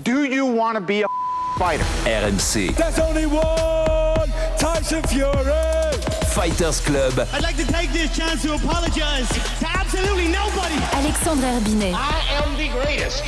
Do you want to be a fighter? RMC. There's only one Tyson Fury. Fighters Club. I'd like to take this chance to apologize to absolutely nobody. Alexandre Herbinet. I am the greatest.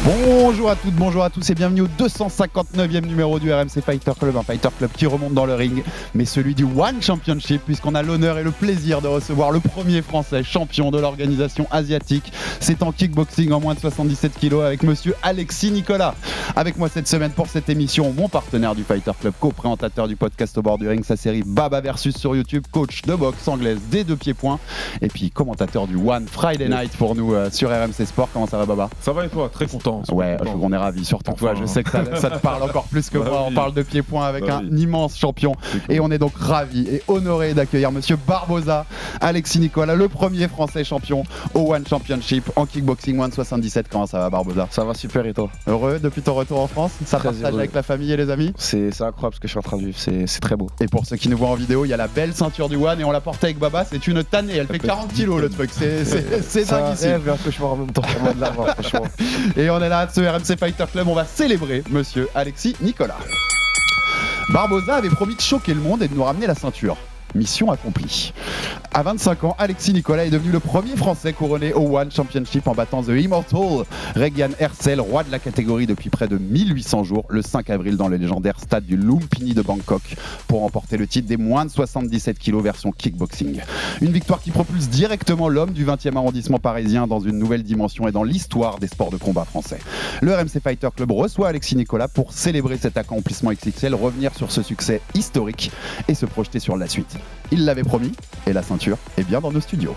Bonjour à toutes, bonjour à tous et bienvenue au 259e numéro du RMC Fighter Club, un Fighter Club qui remonte dans le ring, mais celui du One Championship, puisqu'on a l'honneur et le plaisir de recevoir le premier français champion de l'organisation asiatique. C'est en kickboxing en moins de 77 kg avec monsieur Alexis Nicolas. Avec moi cette semaine pour cette émission, mon partenaire du Fighter Club, co-présentateur du podcast Au bord du ring, sa série Baba Versus sur YouTube, coach de boxe anglaise des deux pieds-points, et puis commentateur du One Friday Night pour nous sur RMC Sport. Comment ça va, Baba ? Ça va et toi ? Très content. Ouais, on est ravis, surtout toi, je sais que ça te parle encore plus que moi, on parle de pied-point avec un immense champion, et on est donc ravis et honorés d'accueillir monsieur Barboza, Alexis Nicolas, le premier français champion au One Championship en kickboxing moins de 77. Comment ça va, Barboza ? Ça va super, et toi ? Heureux depuis ton retour en France ? Ça Très partage heureux. avec la famille et les amis ? C'est incroyable ce que je suis en train de vivre, c'est très beau. Et pour ceux qui nous voient en vidéo, il y a la belle ceinture du One et on l'a portée avec Baba, c'est une tannée, elle fait 40 kilos le truc, c'est dingue ici. C'est un cauchemar en même temps pour moi de l'avoir, franchement. Et on est là, ce RMC Fighter Club, on va célébrer monsieur Alexis Nicolas. Barboza avait promis de choquer le monde et de nous ramener la ceinture. Mission accomplie. À 25 ans, Alexis Nicolas est devenu le premier Français couronné au One Championship en battant The Immortal Regan Hercel, roi de la catégorie depuis près de 1800 jours, le 5 avril dans le légendaire stade du Lumpini de Bangkok, pour remporter le titre des moins de 77 kg version kickboxing. Une victoire qui propulse directement l'homme du 20e arrondissement parisien dans une nouvelle dimension et dans l'histoire des sports de combat français. Le RMC Fighter Club reçoit Alexis Nicolas pour célébrer cet accomplissement XXL, revenir sur ce succès historique et se projeter sur la suite. Il l'avait promis, et la ceinture est bien dans nos studios.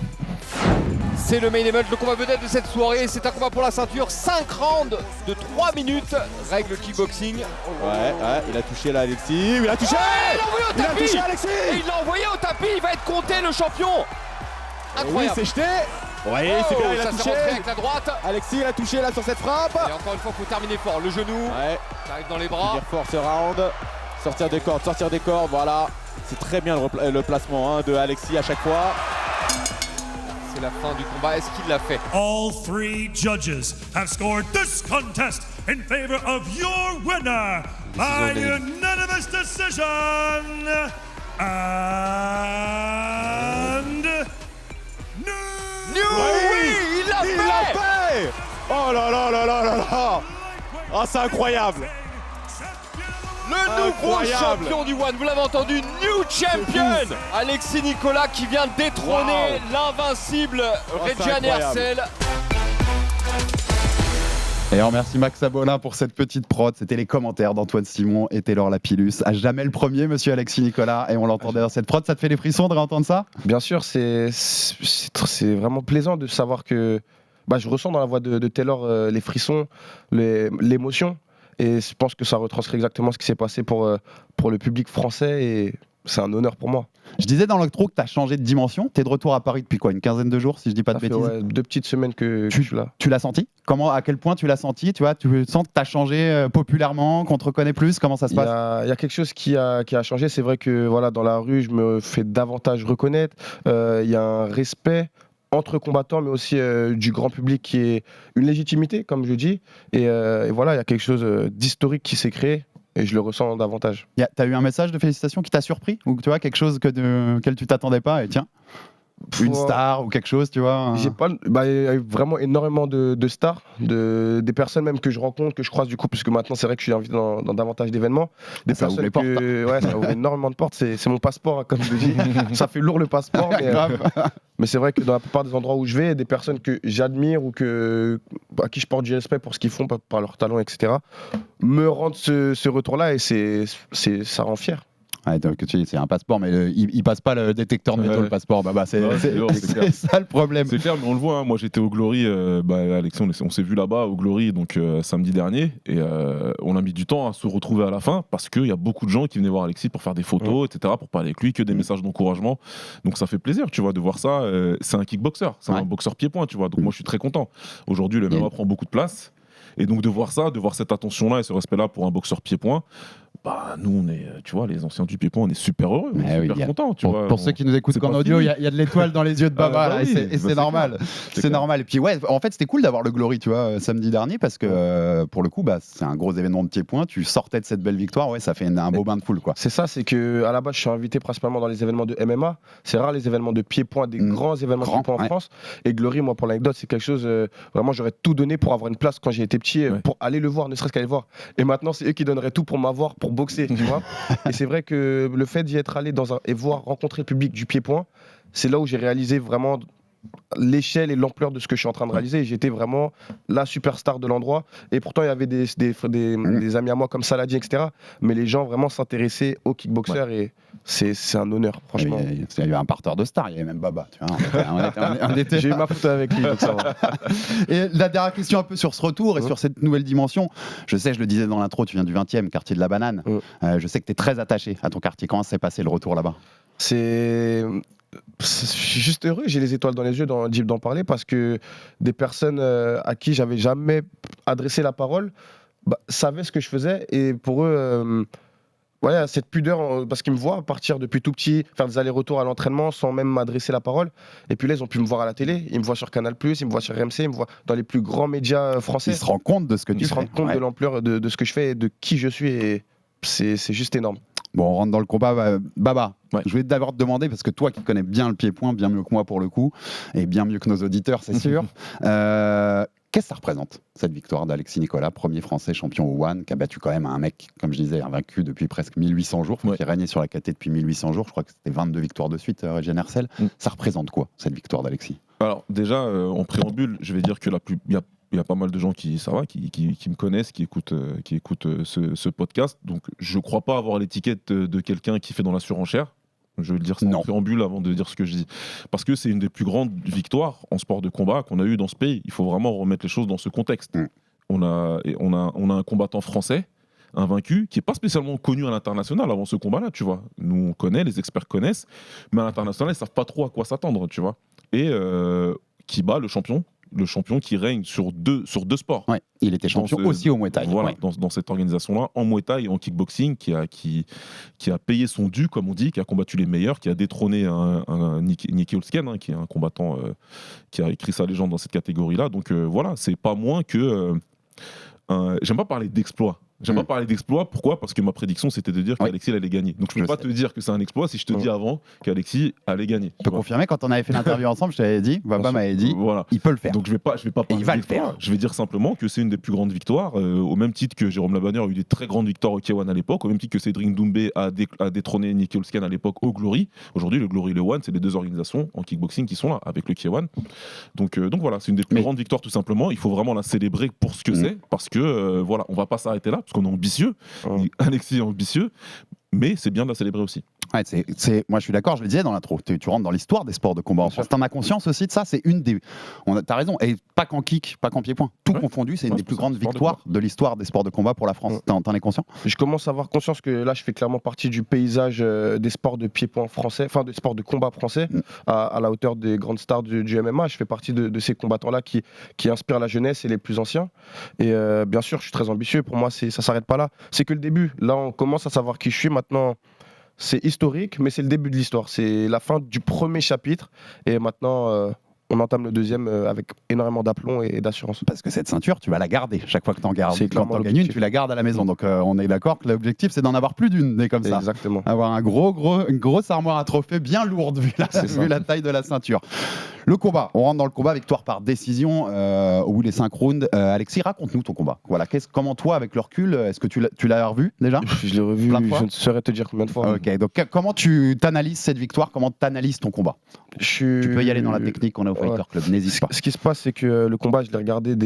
C'est le main event, le combat vedette de cette soirée. C'est un combat pour la ceinture. 5 rounds de 3 minutes. Règle kickboxing. Ouais, il a touché là Alexis. Il a touché. Il l'a envoyé au tapis. touché Alexis. Et il l'a envoyé au tapis. Il va être compté, le champion. Incroyable. Oui, c'est jeté. Oui, c'est bien, il a ça touché. s'est rentré avec la droite. Alexis, il a touché là sur cette frappe. Et encore une fois, il faut terminer fort. Le genou. Ouais. Ça arrive dans les bras. Finir fort ce round. Sortir des cordes, voilà. C'est très bien le placement de Alexis à chaque fois. C'est la fin du combat. Est-ce qu'il l'a fait? All three judges have scored this contest in favor of your winner by unanimous decision. And Oui, il l'a fait. Oh là là là là là là. Ah, c'est incroyable. Le nouveau Incroyable. champion du One, vous l'avez entendu, new champion Alexis Nicolas qui vient détrôner l'invincible Regan incroyable. Hercel. Et on remercie Max Abolin pour cette petite prod. C'était les commentaires d'Antoine Simon et Taylor Lapillus. À jamais le premier, monsieur Alexis Nicolas. Et on l'entendait dans cette prod. Ça te fait des frissons de réentendre ça ? Bien sûr, c'est vraiment plaisant de savoir que je ressens dans la voix de Taylor les frissons, l'émotion. Et je pense que ça retranscrit exactement ce qui s'est passé pour le public français, et c'est un honneur pour moi. Je disais dans l'octro que tu as changé de dimension. Tu es de retour à Paris depuis quoi ? Une quinzaine de jours, si je dis pas de Ça fait, bêtises. 2 petites semaines que je suis là. Tu l'as senti ? Comment, à quel point tu l'as senti ? Tu sens que tu as changé populairement, qu'on te reconnaît plus ? Comment ça se passe ? Il y a quelque chose qui a changé. C'est vrai que dans la rue, je me fais davantage reconnaître. Il y a un respect entre combattants, mais aussi du grand public, qui est une légitimité, comme je dis. Et voilà, il y a quelque chose d'historique qui s'est créé, et je le ressens davantage. T'as eu un message de félicitations qui t'a surpris ? Ou tu vois, quelque chose auquel tu t'attendais pas, et tiens, une star ou quelque chose, tu vois ? Il y a eu vraiment énormément de stars, des personnes même que je rencontre, que je croise du coup, puisque maintenant c'est vrai que je suis invité dans davantage d'événements. Des Ça ouvre les portes, ça ouvre énormément de portes. C'est mon passeport, hein, comme je le dis. Ça fait lourd le passeport, mais c'est vrai que dans la plupart des endroits où je vais, il y a des personnes que j'admire ou à qui je porte du respect pour ce qu'ils font, par leur talent, etc., me rendent ce retour-là, et ça rend fier. Ouais, donc, c'est un passeport, mais il passe pas le détecteur de métaux, le passeport. C'est ça le problème. C'est clair, mais on le voit. Moi, j'étais au Glory. Alexis, on s'est vu là-bas au Glory, donc samedi dernier, et on a mis du temps à se retrouver à la fin parce qu'il y a beaucoup de gens qui venaient voir Alexis pour faire des photos, etc., pour parler avec lui, que des messages d'encouragement. Donc ça fait plaisir, tu vois, de voir ça. C'est un kickboxer, c'est un boxeur pied-point, tu vois. Donc moi, je suis très content. Aujourd'hui, le MMA prend beaucoup de place. Et donc de voir ça, de voir cette attention-là et ce respect-là pour un boxeur pied-point, bah nous on est, tu vois, les anciens du pied-point, on est super heureux, on est super contents. Pour ceux qui nous écoutent qu'en audio, il y a de l'étoile dans les yeux de Baba, là, et c'est normal. C'est normal. Et puis ouais, en fait c'était cool d'avoir le Glory, tu vois, samedi dernier, parce que pour le coup, bah, c'est un gros événement de pied-point. Tu sortais de cette belle victoire, ouais, ça fait un beau bain de foule, quoi. C'est ça, c'est que à la base je suis invité principalement dans les événements de MMA. C'est rare les événements de pied-point, des grands événements de pied-point en France. Et Glory, moi pour l'anecdote, c'est quelque chose, vraiment j'aurais tout donné pour avoir une place quand j'ai été petit, pour aller le voir, ne serait-ce qu'aller le voir. Et maintenant c'est eux qui donneraient tout pour m'avoir, pour boxer, tu vois. Et c'est vrai que le fait d'y être allé et voir, rencontrer le public du pied-point, c'est là où j'ai réalisé vraiment l'échelle et l'ampleur de ce que je suis en train de réaliser. J'étais vraiment la superstar de l'endroit. Et pourtant, il y avait des amis à moi comme Saladin, etc. Mais les gens vraiment s'intéressaient au kickboxer et c'est un honneur, franchement. Il y avait un parterre de stars, il y avait même Baba. Tu vois, j'ai eu ma photo avec lui, donc ça va. Et la dernière question un peu sur ce retour et sur cette nouvelle dimension. Je sais, je le disais dans l'intro, tu viens du 20e, quartier de la Banane. Je sais que tu es très attaché à ton quartier. Comment s'est passé le retour là-bas ? Je suis juste heureux, j'ai les étoiles dans les yeux d'en parler parce que des personnes à qui j'avais jamais adressé la parole savaient ce que je faisais et pour eux, cette pudeur, parce qu'ils me voient partir depuis tout petit, faire des allers-retours à l'entraînement sans même m'adresser la parole. Et puis là, ils ont pu me voir à la télé, ils me voient sur Canal+, ils me voient sur RMC, ils me voient dans les plus grands médias français. Ils se rendent compte de ce que tu fais. Ils se rendent compte de l'ampleur de ce que je fais et de qui je suis et c'est juste énorme. Bon, on rentre dans le combat. Baba, je vais d'abord te demander, parce que toi qui connais bien le pied-point, bien mieux que moi pour le coup, et bien mieux que nos auditeurs, c'est sûr, qu'est-ce que ça représente, cette victoire d'Alexis Nicolas, premier français champion au One, qui a battu quand même un mec, comme je disais, invaincu depuis presque 1800 jours, qui régnait sur la KT depuis 1800 jours, je crois que c'était 22 victoires de suite, Régine Hercel. Ça représente quoi, cette victoire d'Alexis ? Alors déjà, en préambule, je vais dire que il y a pas mal de gens qui me connaissent, qui écoutent ce podcast. Donc, je ne crois pas avoir l'étiquette de quelqu'un qui fait dans la surenchère. Je vais le dire en préambule avant de dire ce que je dis. Parce que c'est une des plus grandes victoires en sport de combat qu'on a eu dans ce pays. Il faut vraiment remettre les choses dans ce contexte. On a un combattant français, invaincu, qui n'est pas spécialement connu à l'international avant ce combat-là, tu vois. Nous, on connaît, les experts connaissent, mais à l'international, ils ne savent pas trop à quoi s'attendre, tu vois. Et qui bat le champion qui règne sur deux sports. Ouais, il était champion aussi au Muay Thai. Voilà, dans cette organisation-là, en Muay Thai et en kickboxing, qui a payé son dû, comme on dit, qui a combattu les meilleurs, qui a détrôné un Nicky Holzken, qui est un combattant qui a écrit sa légende dans cette catégorie-là. Donc voilà, c'est pas moins que... J'aime pas parler d'exploit. Pourquoi ? Parce que ma prédiction, c'était de dire qu'Alexis allait gagner. Donc je ne peux pas te dire que c'est un exploit si je te dis avant qu'Alexis allait gagner. Je peux confirmer, quand on avait fait l'interview ensemble, je t'avais dit, Baba m'avait dit, il peut le faire. Donc je vais pas parler il va le faire. Je vais dire simplement que c'est une des plus grandes victoires, au même titre que Jérôme Labanner a eu des très grandes victoires au K1 à l'époque, au même titre que Cédric Doumbé a détrôné Nicky Holzken à l'époque au Glory. Aujourd'hui, le Glory et le One, c'est les deux organisations en kickboxing qui sont là, avec le K1. Donc voilà, c'est une des plus grandes victoires tout simplement. Il faut vraiment la célébrer pour ce que c'est, parce que voilà, on va pas s'arrêter là, parce qu'on est ambitieux. Alexis est ambitieux, mais c'est bien de la célébrer aussi. Ouais, moi je suis d'accord, je le disais dans l'intro, tu rentres dans l'histoire des sports de combat en France. T'en as conscience aussi de ça, c'est une des... T'as raison, et pas qu'en kick, pas qu'en pied-point, tout confondu, c'est une des plus grandes victoires de l'histoire des sports de combat pour la France. T'en es conscient ? Je commence à avoir conscience que là je fais clairement partie du paysage des sports de pied-point français, enfin des sports de combat français, à la hauteur des grandes stars du MMA. Je fais partie de ces combattants-là qui inspirent la jeunesse et les plus anciens. Et bien sûr, je suis très ambitieux, pour moi ça s'arrête pas là. C'est que le début, là on commence à savoir qui je suis maintenant. C'est historique, mais c'est le début de l'histoire. C'est la fin du premier chapitre. Et maintenant, on entame le deuxième avec énormément d'aplomb et d'assurance. Parce que cette ceinture, tu vas la garder chaque fois que tu en gardes. Quand tu en gagnes une, tu la gardes à la maison. Donc on est d'accord que l'objectif, c'est d'en avoir plus d'une, des comme ça. Exactement. Avoir une grosse armoire à trophées bien lourde, vu la taille de la ceinture. Le combat, on rentre dans le combat, victoire par décision au bout des 5 rounds. Alexis, raconte-nous ton combat. Voilà, comment toi, avec le recul, est-ce que tu l'as revu déjà ? Je l'ai revu, je ne saurais te dire combien de fois. Ok, donc comment tu t'analyses cette victoire ? Comment tu analyses ton combat ? Tu peux y aller dans la technique, on est au Fighter Club, n'hésite pas. Ce qui se passe, c'est que le combat, je l'ai regardé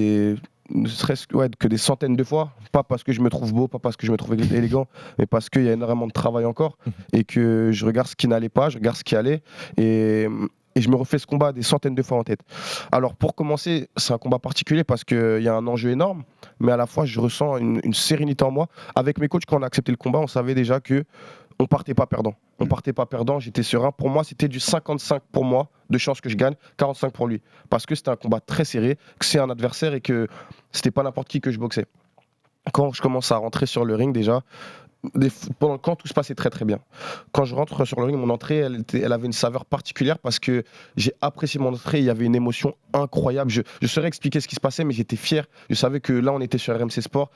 ne serait-ce que des centaines de fois, pas parce que je me trouve beau, pas parce que je me trouve élégant, mais parce qu'il y a énormément de travail encore et que je regarde ce qui n'allait pas, je regarde ce qui allait et je me refais ce combat des centaines de fois en tête. Alors pour commencer, c'est un combat particulier parce qu'il y a un enjeu énorme, mais à la fois je ressens une sérénité en moi. Avec mes coachs, quand on a accepté le combat, on savait déjà que on partait pas perdant. J'étais serein. Pour moi, c'était du 55 pour moi de chances que je gagne, 45 pour lui. Parce que c'était un combat très serré, que c'est un adversaire et que c'était pas n'importe qui que je boxais. Quand je commence à rentrer sur le ring déjà, pendant le camp, tout se passait très très bien. Quand je rentre sur le ring, mon entrée, elle avait une saveur particulière parce que j'ai apprécié mon entrée, il y avait une émotion incroyable. Je saurais expliquer ce qui se passait, mais j'étais fier. Je savais que là, on était sur RMC Sport,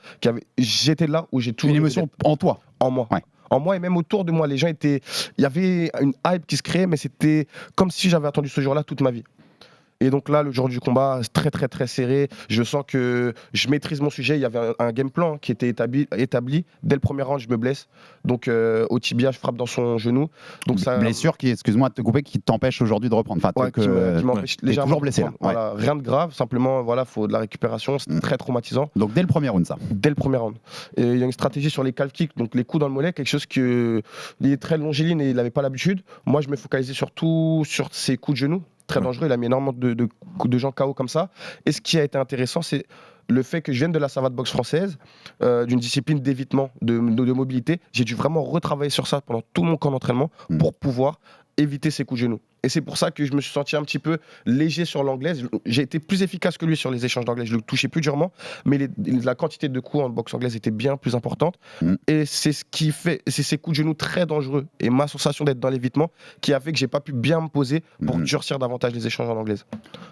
j'étais là où j'ai tout... Une émotion en toi. En moi. Ouais. En moi et même autour de moi. Les gens étaient... Il y avait une hype qui se créait, mais c'était comme si j'avais attendu ce jour-là toute ma vie. Et donc là, le jour du combat, très très très serré. Je sens que je maîtrise mon sujet. Il y avait un game plan qui était établi. Dès le premier round, je me blesse. Donc au tibia, je frappe dans son genou. Donc ça... Blessure qui, excuse-moi de te couper, qui t'empêche aujourd'hui de reprendre. Enfin, ouais, qui m'empêche légèrement. Toujours blessé là. Voilà, rien de grave. Simplement, voilà, faut de la récupération. C'est très traumatisant. Donc dès le premier round, ça. Dès le premier round. Et il y a une stratégie sur les calf kicks, donc les coups dans le mollet, quelque chose que il est très longiligne et il n'avait pas l'habitude. Moi, je me focalisais surtout sur ses coups de genoux. Très dangereux, il a mis énormément de gens KO comme ça. Et ce qui a été intéressant, c'est le fait que je vienne de la savate boxe française, d'une discipline d'évitement, de mobilité. J'ai dû vraiment retravailler sur ça pendant tout mon camp d'entraînement pour pouvoir éviter ces coups de genoux. Et c'est pour ça que je me suis senti un petit peu léger sur l'anglaise. J'ai été plus efficace que lui sur les échanges d'anglaise. Je le touchais plus durement, mais la quantité de coups en boxe anglaise était bien plus importante. Et c'est ce qui fait, c'est ces coups de genoux très dangereux et ma sensation d'être dans l'évitement qui a fait que j'ai pas pu bien me poser pour durcir davantage les échanges en anglaise.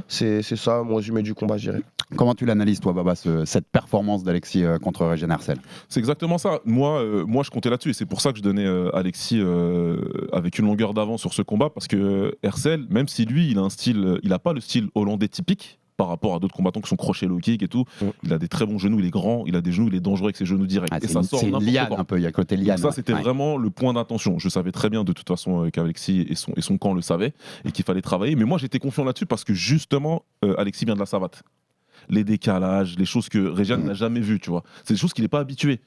C'est ça mon résumé du combat, je dirais. Comment tu l'analyses, toi, Baba, cette performance d'Alexis contre Régine Hersel? C'est exactement ça. Moi, je comptais là-dessus et c'est pour ça que je donnais Alexis avec une longueur d'avance sur ce combat parce que Hersel, même si lui, il a pas le style hollandais typique par rapport à d'autres combattants qui sont crochet low kick et tout. Il a des très bons genoux, il est grand, il a des genoux, il est dangereux avec ses genoux directs. Et ça sort n'importe liane un peu, il y a côté liane. Donc ça, c'était vraiment le point d'attention. Je savais très bien de toute façon qu'Alexis et son camp le savaient et qu'il fallait travailler. Mais moi, j'étais confiant là-dessus parce que justement, Alexis vient de la savate. Les décalages, les choses que Réjean n'a jamais vues, tu vois. C'est des choses qu'il n'est pas habitué.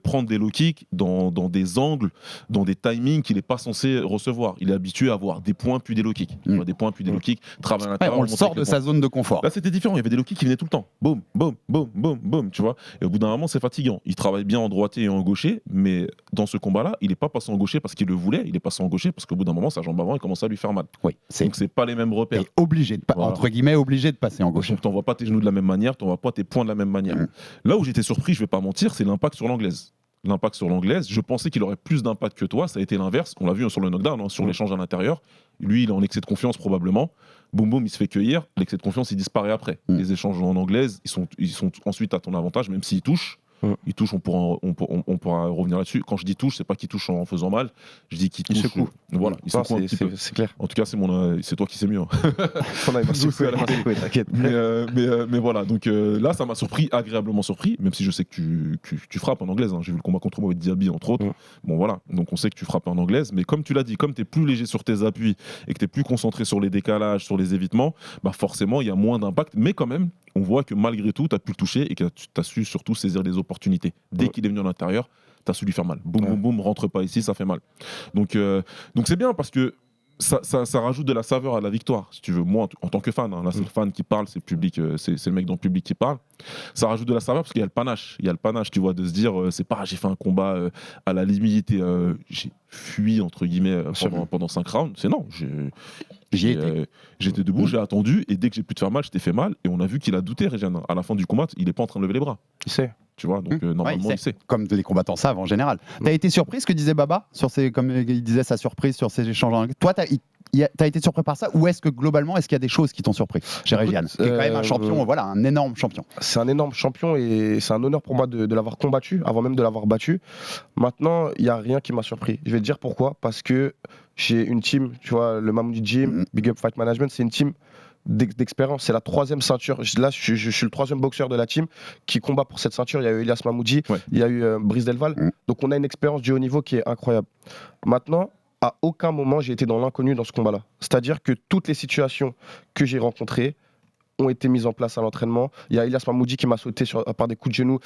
Prendre des low kicks dans des angles, dans des timings qu'il n'est pas censé recevoir. Il est habitué à avoir des points puis des low kicks. Tu vois, des points puis des low kicks, travailler à l'intérieur. On le sort de sa zone de confort. Là, c'était différent. Il y avait des low kicks qui venaient tout le temps. Boum, boum, boum, boum, boum, tu vois. Et au bout d'un moment, c'est fatigant. Il travaille bien en droitier et en gaucher, mais dans ce combat-là, il n'est pas passé en gaucher parce qu'il le voulait. Il est passé en gaucher parce qu'au bout d'un moment, sa jambe avant, il commence à lui faire mal. Oui, donc, c'est pas les mêmes repères. Obligé de entre guillemets, obligé de passer en gaucher. Donc, t'envoies pas tes genoux de la même manière, t'envoies pas tes points de la même manière. Là où j'étais surpris, je vais pas mentir, c'est l'impact sur l'anglaise. L'impact sur l'anglaise, je pensais qu'il aurait plus d'impact que toi, ça a été l'inverse. On l'a vu sur le knockdown, sur l'échange à l'intérieur. Lui, il est en excès de confiance probablement. Boum boum, il se fait cueillir. L'excès de confiance, il disparaît après. Les échanges en anglaise, ils sont ensuite à ton avantage, même s'ils touchent. Il touche, on pourra revenir là-dessus. Quand je dis touche, c'est pas qu'il touche en faisant mal. Je dis qu'il touche. Il secoue. Voilà, il secoue un petit peu. C'est clair. En tout cas, c'est toi qui sais mieux. T'inquiète. Mais voilà, donc là, ça m'a surpris, agréablement surpris, même si je sais que tu frappes en anglaise. J'ai vu le combat contre Mohamed Diaby, entre autres. Bon, voilà, donc on sait que tu frappes en anglaise. Mais comme tu l'as dit, comme tu es plus léger sur tes appuis et que tu es plus concentré sur les décalages, sur les évitements, bah forcément, il y a moins d'impact. Mais quand même, on voit que malgré tout, tu as pu le toucher et que tu as su surtout saisir des opportunités. Dès qu'il est venu à l'intérieur, tu as su lui faire mal. Boum, boum, boum, rentre pas ici, ça fait mal. Donc c'est bien parce que ça rajoute de la saveur à la victoire, si tu veux. Moi, en tant que fan, là, c'est le fan qui parle, c'est le public, c'est le mec dans le public qui parle. Ça rajoute de la saveur parce qu'il y a le panache. Il y a le panache, tu vois, de se dire, c'est pas, j'ai fait un combat à la limite et j'ai fui, entre guillemets, pendant 5 rounds. C'est non, j'étais debout, j'ai attendu, et dès que j'ai pu te faire mal, je t'ai fait mal. Et on a vu qu'il a douté, Réjean. À la fin du combat, il est pas en train de lever les bras. Il sait. Tu vois, donc normalement, il sait. Comme les combattants savent en général. T'as été surpris ce que disait Baba comme il disait sa surprise sur ces échanges. Toi, t'as été surpris par ça, ou est-ce que globalement, est-ce qu'il y a des choses qui t'ont surpris chez Réjean, qui est quand même un champion, voilà, un énorme champion. C'est un énorme champion et c'est un honneur pour moi de l'avoir combattu avant même de l'avoir battu. Maintenant, il y a rien qui m'a surpris. Je vais te dire pourquoi. Parce que j'ai une team, tu vois, le Mamoudi Gym, Big Up Fight Management, c'est une team d'expérience. C'est la 3e ceinture. Là, je suis le 3e boxeur de la team qui combat pour cette ceinture. Il y a eu Elias Mamoudi, il y a eu Brice Delval. Donc on a une expérience du haut niveau qui est incroyable. Maintenant, à aucun moment j'ai été dans l'inconnu dans ce combat-là. C'est-à-dire que toutes les situations que j'ai rencontrées ont été mises en place à l'entraînement. Il y a Elias Mamoudi qui m'a sauté par des coups de genoux.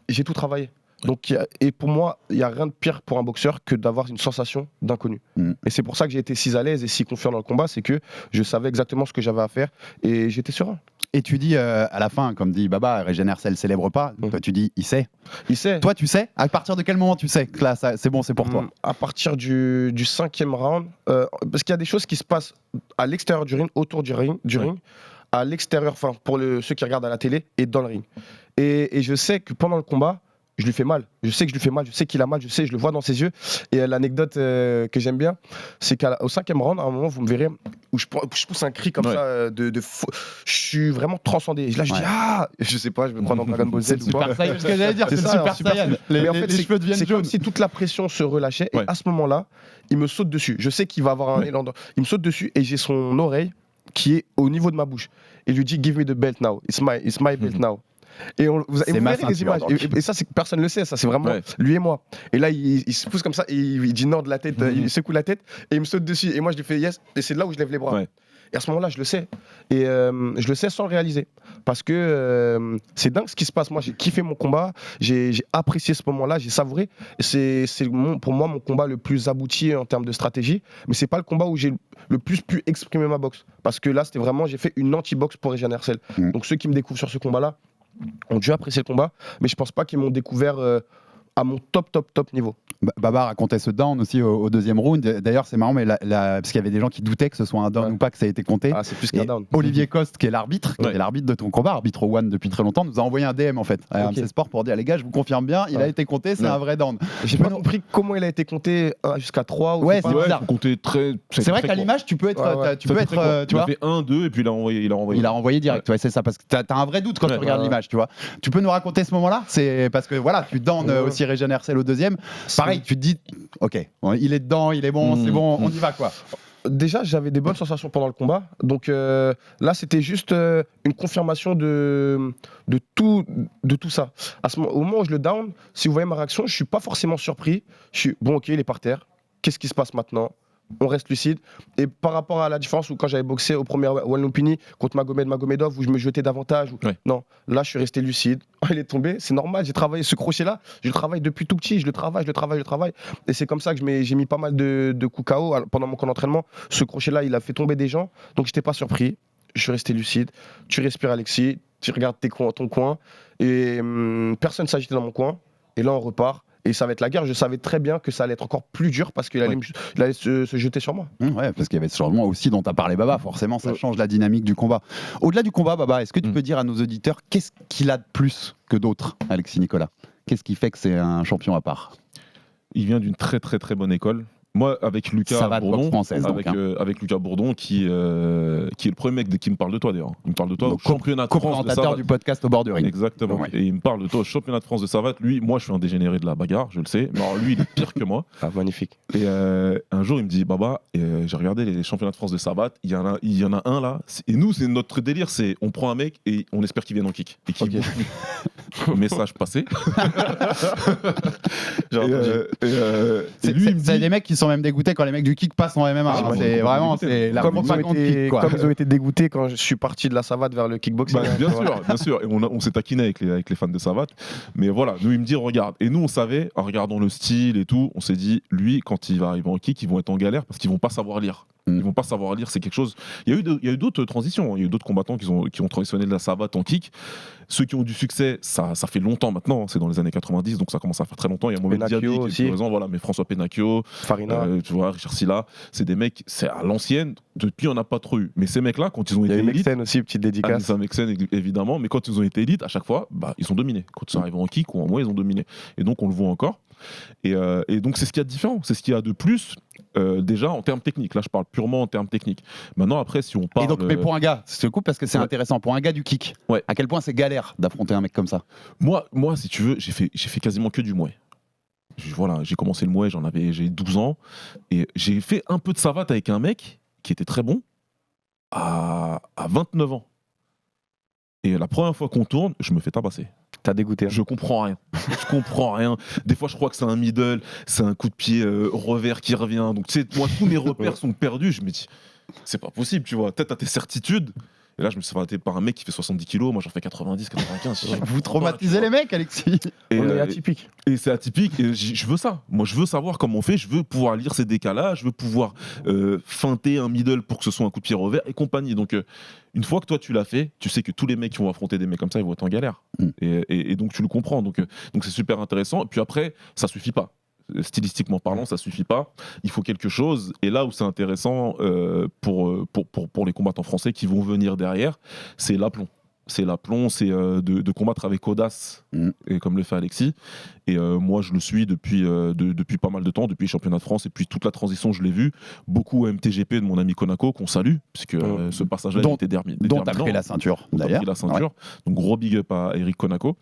J'ai tout travaillé. Donc, et pour moi, il n'y a rien de pire pour un boxeur que d'avoir une sensation d'inconnu. Et c'est pour ça que j'ai été si à l'aise et si confiant dans le combat, c'est que je savais exactement ce que j'avais à faire et j'étais serein. Et tu dis à la fin, comme dit Baba, Régène Hercel célèbre pas. Toi, tu dis, il sait. Il sait. Toi, tu sais. À partir de quel moment tu sais que là, c'est bon, c'est pour toi? À partir du 5e round, parce qu'il y a des choses qui se passent à l'extérieur du ring, autour du ring, à l'extérieur, enfin pour ceux qui regardent à la télé et dans le ring. Et je sais que pendant le combat, je lui fais mal. Je sais que je lui fais mal, je sais qu'il a mal, je le vois dans ses yeux. Et l'anecdote que j'aime bien, c'est qu'au 5e round, à un moment, vous me verrez, où je pousse un cri comme ça, je suis vraiment transcendé. Là, je dis, je sais pas, je me prends dans Dragon Ball Z ou quoi. Super Saiyan, ce que j'allais dire, c'est le Super Saiyan. Mais en fait, les cheveux deviennent c'est jaunes. comme si toute la pression se relâchait. Et à ce moment-là, il me saute dessus. Je sais qu'il va avoir un élan. Il me saute dessus et j'ai son oreille qui est au niveau de ma bouche. Et il lui dit, give me the belt now. It's my belt now. Et vous verrez les images. Et ça, c'est que personne ne le sait. Ça, c'est vraiment lui et moi. Et là, il se pousse comme ça et il dit non de la tête. Il secoue la tête et il me saute dessus. Et moi, je lui fais yes. Et c'est là où je lève les bras. Et à ce moment-là, je le sais. Et je le sais sans le réaliser. Parce que c'est dingue ce qui se passe. Moi, j'ai kiffé mon combat. J'ai apprécié ce moment-là. J'ai savouré. Et c'est pour moi mon combat le plus abouti en termes de stratégie. Mais c'est pas le combat où j'ai le plus pu exprimer ma boxe. Parce que là, c'était vraiment, j'ai fait une anti-boxe pour Régène Hercel. Donc ceux qui me découvrent sur ce combat-là ont dû apprécier le combat. Mais je pense pas qu'ils m'ont découvert à mon top niveau. Baba racontait ce down aussi au deuxième round. D'ailleurs, c'est marrant, mais parce qu'il y avait des gens qui doutaient que ce soit un down ou pas, que ça a été compté. Ah, c'est plus qu'un down. Olivier Coste, qui est l'arbitre, qui est l'arbitre de ton combat, arbitre au One depuis très longtemps, nous a envoyé un DM en fait à RMC Sport pour dire les gars, je vous confirme bien, il a été compté, c'est un vrai down. J'ai pas compris comment il a été compté jusqu'à 3 ou ouais, c'est bizarre. Compté très. C'est vrai qu'à l'image, tu peux être, tu vois. Il a fait 1, 2 et puis il a renvoyé. Il a renvoyé direct. Ouais, c'est ça, parce que t'as un vrai doute quand tu regardes l'image, tu vois. Tu peux nous raconter ce moment-là? C'est parce que voilà, tu down aussi Régène Hercel au deuxième. Pareil, tu te dis, ok, il est dedans, il est bon, c'est bon, on y va quoi. Déjà, j'avais des bonnes sensations pendant le combat. Donc là, c'était juste une confirmation de tout ça. Au moment où je le down, si vous voyez ma réaction, je suis pas forcément surpris. Je suis bon, ok, il est par terre. Qu'est-ce qui se passe maintenant? On reste lucide. Et par rapport à la différence où quand j'avais boxé au premier One Lumpini contre Magomedov où je me jetais davantage, non, là je suis resté lucide. Il est tombé, c'est normal, j'ai travaillé ce crochet-là, je le travaille depuis tout petit, je le travaille. Et c'est comme ça que j'ai mis pas mal de coups KO pendant mon camp d'entraînement. Ce crochet-là, il a fait tomber des gens, donc j'étais pas surpris. Je suis resté lucide. Tu respires, Alexis, tu regardes ton coin, et personne ne s'agitait dans mon coin. Et là, on repart. Et ça va être la guerre. Je savais très bien que ça allait être encore plus dur parce qu'il allait, se jeter sur moi. Ouais, parce qu'il y avait ce changement aussi dont tu as parlé, Baba. Forcément, ça change la dynamique du combat. Au-delà du combat, Baba, est-ce que tu peux dire à nos auditeurs qu'est-ce qu'il a de plus que d'autres, Alexis Nicolas? Qu'est-ce qui fait que c'est un champion à part? Il vient d'une très très très bonne école. Moi, avec Lucas Bourdon, avec Lucas Bourdon, qui est le premier mec qui me parle de toi d'ailleurs. Il me parle de toi au championnat de France de savate. Du podcast au bord du ring. Exactement. Ouais. Et il me parle de toi au championnat de France de savate. Lui, moi, je suis un dégénéré de la bagarre, je le sais. Mais alors, lui, il est pire que moi. Ah, magnifique. Et un jour, il me dit, Baba, j'ai regardé les championnats de France de savate. Il y en a un là. Et nous, c'est notre délire, c'est on prend un mec et on espère qu'il vienne en kick. Et qu'il message passé. C'est des mecs qui sont même dégoûtés quand les mecs du kick passent en MMA. C'est vraiment la propagande kick. Comme ils ont été dégoûtés quand je suis parti de la savate vers le kickboxing. Bien sûr. Et on s'est taquiné avec les fans de savate. Mais voilà, nous, il me dit, regarde. Et nous, on savait, en regardant le style et tout, on s'est dit, lui, quand il va arriver en kick, ils vont être en galère parce qu'ils vont pas savoir lire. Ils vont pas savoir lire, c'est quelque chose. Il y a eu d'autres transitions, il y a eu d'autres combattants qui ont transitionné de la savate en kick. Ceux qui ont du succès, ça fait longtemps maintenant, c'est dans les années 90, donc ça commence à faire très longtemps. Il y a Mohamed Diaby qui est présent, voilà, mais François Pennacchio, Farina, tu vois, Richard Silla, c'est des mecs, c'est à l'ancienne. Depuis, on n'a pas trop eu. Mais ces mecs-là, quand ils ont été élites, Mexen aussi, petite dédicace. Mexen évidemment, mais quand ils ont été élites, à chaque fois, ils ont dominé. Quand ils sont arrivés en kick ou en moins, ils ont dominé. Et donc, on le voit encore. Et donc, c'est ce qu'il y a de différent, c'est ce qu'il y a de plus. Déjà en termes techniques, là je parle purement en termes techniques. Maintenant après si on parle... Et donc, mais pour un gars, je te coupe parce que c'est intéressant, pour un gars du kick, à quel point c'est galère d'affronter un mec comme ça? Moi si tu veux, j'ai fait quasiment que du muay. Voilà, j'ai commencé le muay, j'ai 12 ans, et j'ai fait un peu de savate avec un mec qui était très bon à 29 ans. Et la première fois qu'on tourne, je me fais tabasser. T'as dégoûté. Je comprends rien. Des fois, je crois que c'est un middle, c'est un coup de pied revers qui revient. Donc, tu sais, moi, tous mes repères sont perdus. Je me dis, c'est pas possible, tu vois. Peut-être t'as tes certitudes. Et là, je me suis fait arrêter par un mec qui fait 70 kilos, moi j'en fais 90, 95. Vous traumatisez les mecs, Alexis. Et, On est atypique. Et c'est atypique, et je veux ça. Moi, je veux savoir comment on fait, je veux pouvoir lire ces décalages, je veux pouvoir feinter un middle pour que ce soit un coup de pied revers et compagnie. Donc, une fois que toi tu l'as fait, tu sais que tous les mecs qui vont affronter des mecs comme ça, ils vont être en galère. Et donc, tu le comprends. Donc c'est super intéressant. Et puis après, ça suffit pas. Stylistiquement parlant, ça suffit pas. Il faut quelque chose. Et là où c'est intéressant pour les combattants français qui vont venir derrière, c'est l'aplomb. C'est l'aplomb, c'est de combattre avec audace, et comme le fait Alexis. Et moi, je le suis depuis pas mal de temps, depuis les championnats de France, et puis toute la transition, je l'ai vu. Beaucoup au MTGP de mon ami Konako, qu'on salue, puisque ce passage-là était déterminant. Dont t'as pris la ceinture, d'ailleurs. Pris la ceinture. Donc gros big up à Eric Konako.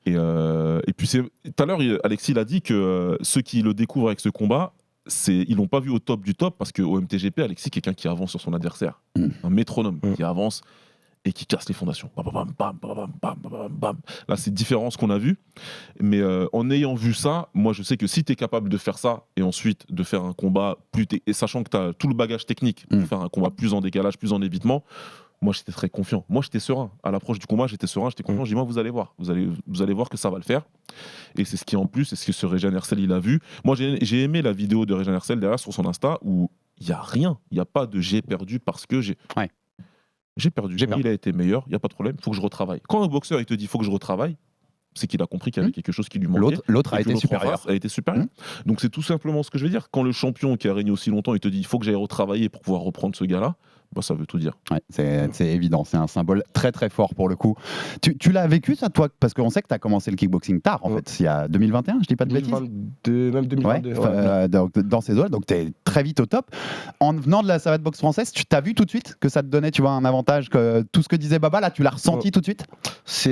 Et puis tout à l'heure, Alexis l'a dit que ceux qui le découvrent avec ce combat, ils l'ont pas vu au top du top, parce qu'au MTGP, Alexis, quelqu'un qui avance sur son adversaire, un métronome qui avance et qui casse les fondations. Bam, bam, bam, bam, bam, bam, bam. Là, c'est différent ce qu'on a vu. Mais en ayant vu ça, moi, je sais que si tu es capable de faire ça et ensuite de faire un combat et sachant que tu as tout le bagage technique pour faire un combat plus en décalage, plus en évitement, moi, j'étais très confiant. Moi, j'étais serein. À l'approche du combat, j'étais serein, j'étais confiant. J'ai dit, moi, vous allez voir. Vous allez voir que ça va le faire. Et c'est ce qui, en plus, c'est ce que ce Régin Hersel, il a vu. Moi, j'ai aimé la vidéo de Régin Hersel derrière sur son Insta où il n'y a rien. Il n'y a pas de j'ai perdu parce que j'ai... Ouais. J'ai perdu. Il a été meilleur, il n'y a pas de problème, il faut que je retravaille. Quand un boxeur il te dit il faut que je retravaille, c'est qu'il a compris qu'il y avait quelque chose qui lui manquait. L'autre a été supérieur. Donc c'est tout simplement ce que je veux dire. Quand le champion qui a régné aussi longtemps, il te dit il faut que j'aille retravailler pour pouvoir reprendre ce gars-là, bah, ça veut tout dire. Ouais, c'est évident, c'est un symbole très très fort pour le coup. Tu l'as vécu ça toi? Parce qu'on sait que tu as commencé le kickboxing tard en fait, il y a 2021, je dis pas de bêtises. 2022, même 2022. Donc, dans ces eaux, donc tu es très vite au top. En venant de la savate boxe française, tu t'as vu tout de suite que ça te donnait, tu vois, un avantage, que tout ce que disait Baba là, tu l'as ressenti tout de suite? C'est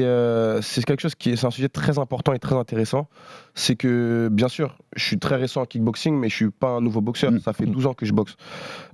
quelque chose c'est un sujet très important et très intéressant. C'est que bien sûr, je suis très récent en kickboxing, mais je suis pas un nouveau boxeur. Ça fait 12 ans que je boxe.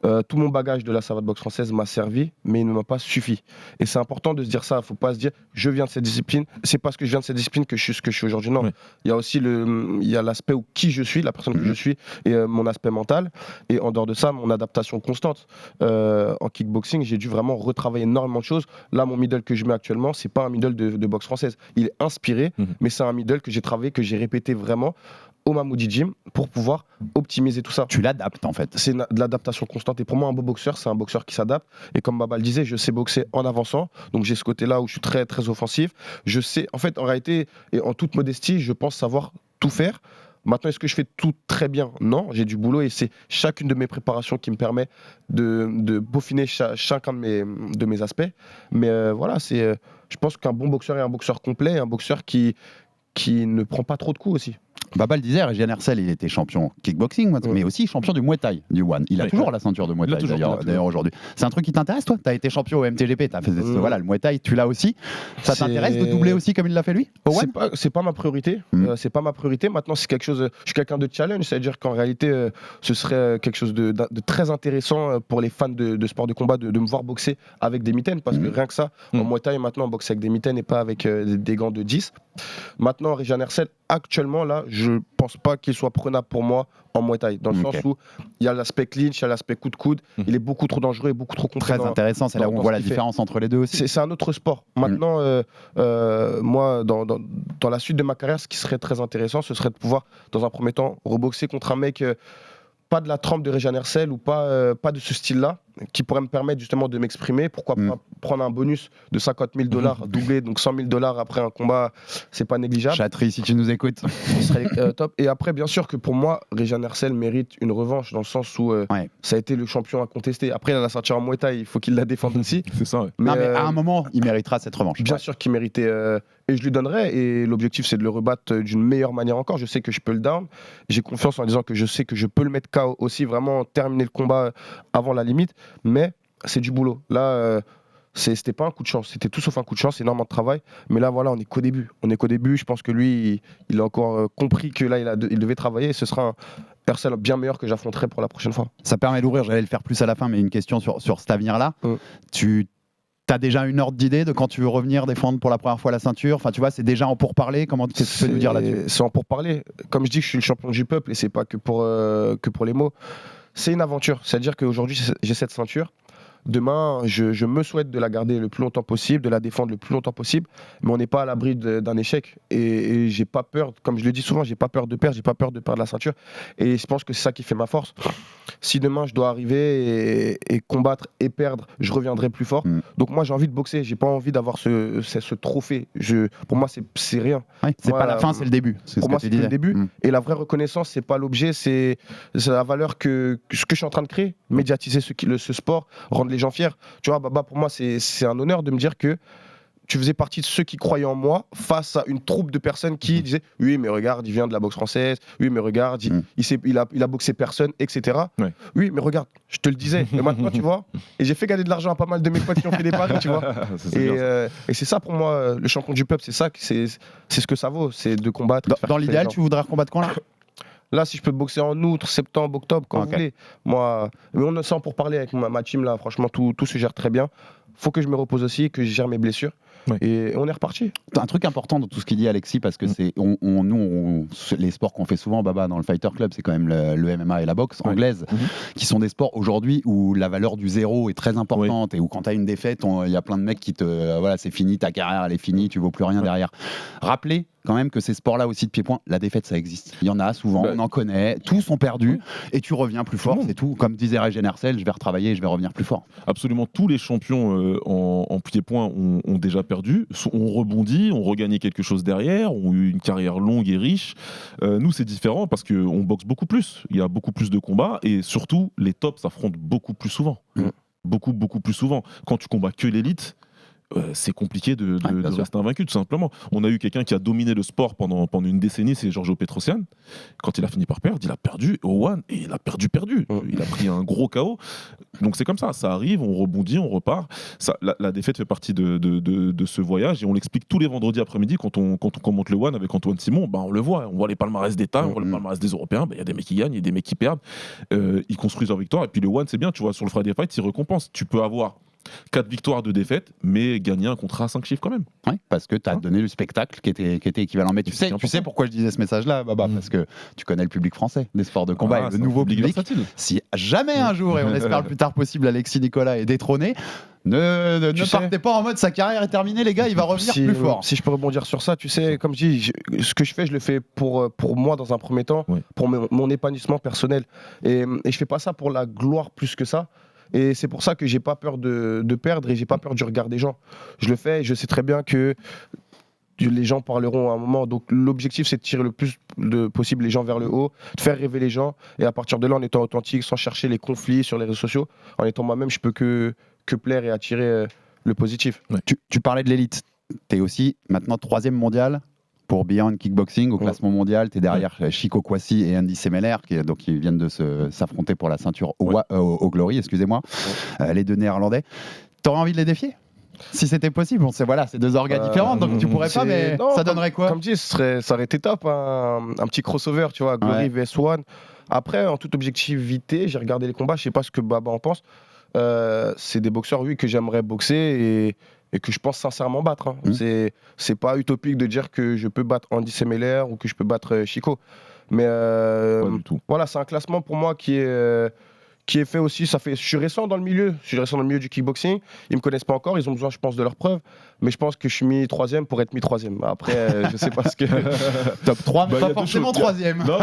Tout mon bagage de la savate boxe française m'a servi, mais il ne m'a pas suffi. Et c'est important de se dire ça. Il ne faut pas se dire je viens de cette discipline. C'est parce que je viens de cette discipline que je suis ce que je suis aujourd'hui. Non. Oui. Il y a aussi l'aspect où qui je suis, la personne que je suis, et mon aspect mental. Et en dehors de ça, mon adaptation constante. En kickboxing, j'ai dû vraiment retravailler énormément de choses. Là, mon middle que je mets actuellement, c'est pas un middle de boxe française. Il est inspiré, mais c'est un middle que j'ai travaillé, que j'ai répété vraiment au Mamoudi Gym pour pouvoir optimiser tout ça. Tu l'adaptes en fait. C'est de l'adaptation constante. Et pour moi, un beau boxeur, c'est un boxeur qui s'adapte. Et comme Baba le disait, je sais boxer en avançant. Donc j'ai ce côté-là où je suis très très offensif. Je sais, en fait, en réalité, et en toute modestie, je pense savoir tout faire. Maintenant, est-ce que je fais tout très bien? Non, j'ai du boulot et c'est chacune de mes préparations qui me permet de peaufiner chacun de mes aspects. Mais voilà, je pense qu'un bon boxeur est un boxeur complet, un boxeur qui ne prend pas trop de coups aussi. Baba le disait, Régin Hersel, il était champion kickboxing, mais aussi champion du Muay Thai, du One. Il a toujours la ceinture de Muay Thai d'ailleurs aujourd'hui. C'est un truc qui t'intéresse toi? Tu as été champion au MTGP, t'as fait voilà, le Muay Thai, tu l'as aussi. Ça t'intéresse de doubler aussi comme il l'a fait lui au One? C'est pas ma priorité. C'est pas ma priorité. Maintenant, c'est quelque chose. Je suis quelqu'un de challenge, c'est-à-dire qu'en réalité, ce serait quelque chose de très intéressant pour les fans de sport de combat de me voir boxer avec des mitaines, parce que rien que ça, en Muay Thai maintenant, on boxe avec des mitaines et pas avec des gants de 10. Maintenant, Régin Hersel, actuellement là, je pense pas qu'il soit prenable pour moi en Muay Thai, dans le sens où il y a l'aspect clinch, il y a l'aspect coup de coude, il est beaucoup trop dangereux et beaucoup trop complet. Très intéressant, c'est là où on voit la différence entre les deux aussi. C'est un autre sport. Maintenant, moi, dans la suite de ma carrière, ce qui serait très intéressant, ce serait de pouvoir, dans un premier temps, reboxer contre un mec pas de la trempe de Régin Hersel ou pas de ce style-là, qui pourrait me permettre justement de m'exprimer. Pourquoi pas prendre un bonus de $50 000 doublé, donc $100 000 après un combat, c'est pas négligeable. Chatterie, si tu nous écoutes. Ce serait top. Et après, bien sûr que pour moi, Régin Hersel mérite une revanche, dans le sens où ça a été le champion à contester. Après, il a la ceinture en Muay Thai, il faut qu'il la défende aussi. C'est ça, ouais. Mais à un moment, il méritera cette revanche. Bien sûr qu'il méritait, et je lui donnerai. Et l'objectif, c'est de le rebattre d'une meilleure manière encore. Je sais que je peux le down. J'ai confiance en disant que je sais que je peux le mettre KO aussi, vraiment terminer le combat avant la limite. Mais c'est du boulot. Là, c'était pas un coup de chance. C'était tout sauf un coup de chance, énormément de travail. Mais là, voilà, on est qu'au début. Je pense que lui, il a encore compris que là, il devait travailler. Et ce sera un Hersel bien meilleur que j'affronterai pour la prochaine fois. Ça permet d'ouvrir. J'allais le faire plus à la fin, mais une question sur cet avenir-là. Tu as déjà une ordre d'idée de quand tu veux revenir défendre pour la première fois la ceinture? Enfin, tu vois, c'est déjà en pourparlers. Comment tu peux nous dire là-dessus? C'est en pourparlers. Comme je dis, je suis le champion du peuple et c'est pas que pour les mots. C'est une aventure. C'est-à-dire qu'aujourd'hui, j'ai cette ceinture. Demain, je me souhaite de la garder le plus longtemps possible, de la défendre le plus longtemps possible, mais on n'est pas à l'abri d'un échec. Et j'ai pas peur, comme je le dis souvent, j'ai pas peur de perdre, j'ai pas peur de perdre la ceinture. Et je pense que c'est ça qui fait ma force. Si demain je dois arriver et combattre et perdre, je reviendrai plus fort. Donc moi j'ai envie de boxer, j'ai pas envie d'avoir ce trophée. Pour moi c'est rien. Ouais, c'est Moi, pas la fin, c'est le début. C'est pour ce moi que tu c'est le disais. début. Et la vraie reconnaissance, c'est pas l'objet, c'est la valeur que ce que je suis en train de créer, médiatiser ce sport, rendre les gens fiers. Tu vois, Baba, pour moi c'est un honneur de me dire que tu faisais partie de ceux qui croyaient en moi face à une troupe de personnes qui disaient oui mais regarde il vient de la boxe française, oui mais regarde il a boxé personne, etc. Ouais. Oui mais regarde, je te le disais, et maintenant tu vois, et j'ai fait gagner de l'argent à pas mal de mes potes qui ont fait des paris, tu vois. Et c'est ça pour moi le champion du peuple, c'est ça, c'est ce que ça vaut, c'est de combattre. Dans l'idéal, tu voudrais combattre quand là? Là, si je peux boxer en août, septembre, octobre, quand vous voulez. Moi, mais on ne sent pour parler avec ma team là, franchement, tout se gère très bien. Faut que je me repose aussi, que je gère mes blessures. Ouais. Et on est reparti. Un truc important dans tout ce qu'il dit Alexis, parce que c'est nous, les sports qu'on fait souvent, Baba, dans le Fighter Club, c'est quand même le MMA et la boxe anglaise, qui sont des sports aujourd'hui où la valeur du zéro est très importante et où quand tu as une défaite, il y a plein de mecs qui te. Voilà, c'est fini, ta carrière elle est finie, tu vaux plus rien derrière. Rappelez quand même que ces sports-là aussi de pied-point, la défaite ça existe. Il y en a souvent, on en connaît, tous sont perdus et tu reviens plus fort, c'est tout. Comme disait Régine Hercel, je vais retravailler et je vais revenir plus fort. Absolument tous les champions en pied-point ont déjà perdu, ont rebondi, ont regagné quelque chose derrière, ont eu une carrière longue et riche. Nous c'est différent parce qu'on boxe beaucoup plus, il y a beaucoup plus de combats et surtout les tops s'affrontent beaucoup plus souvent. Beaucoup plus souvent. Quand tu combats que l'élite, c'est compliqué de rester invaincu tout simplement. On a eu quelqu'un qui a dominé le sport pendant une décennie, c'est Giorgio Petrosyan. Quand il a fini par perdre, il a perdu au one et il a perdu. Il a pris un gros KO. Donc c'est comme ça arrive, on rebondit, on repart. La défaite fait partie de ce voyage et on l'explique tous les vendredis après-midi quand on commente le one avec Antoine Simon. On le voit, on voit les palmarès d'État, on voit les palmarès des Européens. Il y a des mecs qui gagnent, il y a des mecs qui perdent. Ils construisent leur victoire et puis le one c'est bien, tu vois, sur le Friday Fight, ils récompensent. Tu peux avoir 4 victoires, 2 défaites, mais gagner un contrat à 5 chiffres quand même. Oui, parce que tu as donné le spectacle qui était équivalent. Mais tu sais pourquoi je disais ce message-là, Baba, parce que tu connais le public français des sports de combat et le nouveau public. Versatile. Si jamais un jour, et on espère le plus tard possible, Alexis Nicolas est détrôné, ne partez pas en mode sa carrière est terminée, les gars, il va revenir plus fort. Si je peux rebondir sur ça, tu sais, comme je dis, ce que je fais, je le fais pour moi dans un premier temps, pour mon épanouissement personnel. Et je fais pas ça pour la gloire plus que ça. Et c'est pour ça que j'ai pas peur de perdre et j'ai pas peur du regard des gens. Je le fais et je sais très bien que les gens parleront à un moment. Donc l'objectif c'est de tirer le plus possible les gens vers le haut, de faire rêver les gens. Et à partir de là, en étant authentique, sans chercher les conflits sur les réseaux sociaux, en étant moi-même, je peux que plaire et attirer le positif. Ouais. Tu parlais de l'élite. Tu es aussi maintenant 3e mondial pour Beyond Kickboxing au classement mondial. Tu es derrière Chico Kwasi et Andy Semeler qui viennent de s'affronter pour la ceinture au Glory, excusez-moi, les deux Néerlandais. T'aurais envie de les défier si c'était possible? On sait, voilà, c'est 2 orgas différents, donc tu pourrais pas, mais non, ça donnerait quoi? Comme dit, ça aurait été top, un petit crossover, tu vois, Glory vs One. Après, en toute objectivité, j'ai regardé les combats, je sais pas ce que Baba en pense. C'est des boxeurs, oui, que j'aimerais boxer et que je pense sincèrement battre. C'est pas utopique de dire que je peux battre Andy Semeler ou que je peux battre Chico. Mais voilà, c'est un classement pour moi qui est fait aussi. Je suis récent dans le milieu. Je suis récent dans le milieu du kickboxing. Ils me connaissent pas encore. Ils ont besoin, je pense, de leurs preuves. Mais je pense que je suis mis 3e pour être mis 3e. Après, je sais pas ce que. Top 3, mais pas forcément 3e. Non,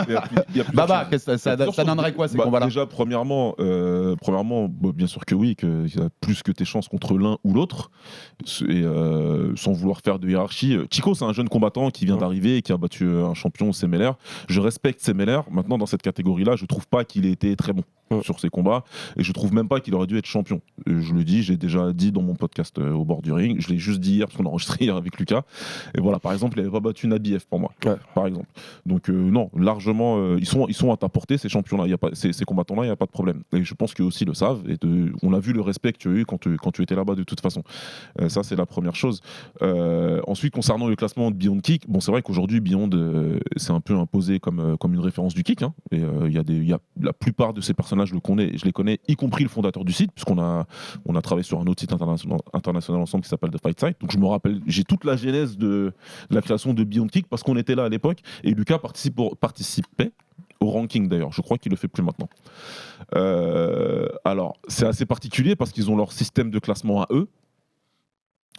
il y a Baba, ça donnerait quoi ces combats-là? Déjà, premièrement, bien sûr que oui, qu'il y a plus que tes chances contre l'un ou l'autre. Et sans vouloir faire de hiérarchie. Chico, c'est un jeune combattant qui vient d'arriver et qui a battu un champion, Semeler. Je respecte Semeler. Maintenant, dans cette catégorie-là, je trouve pas qu'il ait été très bon sur ses combats. Et je trouve même pas qu'il aurait dû être champion. Je le dis, j'ai déjà dit dans mon podcast au bord du ring. Je l'ai juste dit hier parce qu'on a enregistré hier avec Lucas. Et voilà, par exemple, il n'avait pas battu Nabiev pour moi, par exemple. Donc non, largement, ils sont à ta portée ces champions-là, ces combattants-là, il n'y a pas de problème. Et je pense qu'eux aussi le savent. Et on a vu le respect que tu as eu quand tu étais là-bas de toute façon. Ça, c'est la première chose. Ensuite, concernant le classement de Beyond Kick, bon, c'est vrai qu'aujourd'hui Beyond c'est un peu imposé comme une référence du kick. Hein. Et il y a la plupart de ces personnages, je les connais, y compris le fondateur du site, puisqu'on a travaillé sur un autre site international ensemble qui s'appelle The Fight Site. Donc je me rappelle, j'ai toute la genèse de la création de Beyond Kick parce qu'on était là à l'époque et Lucas participait au ranking d'ailleurs. Je crois qu'il le fait plus maintenant. Alors, c'est assez particulier parce qu'ils ont leur système de classement à eux.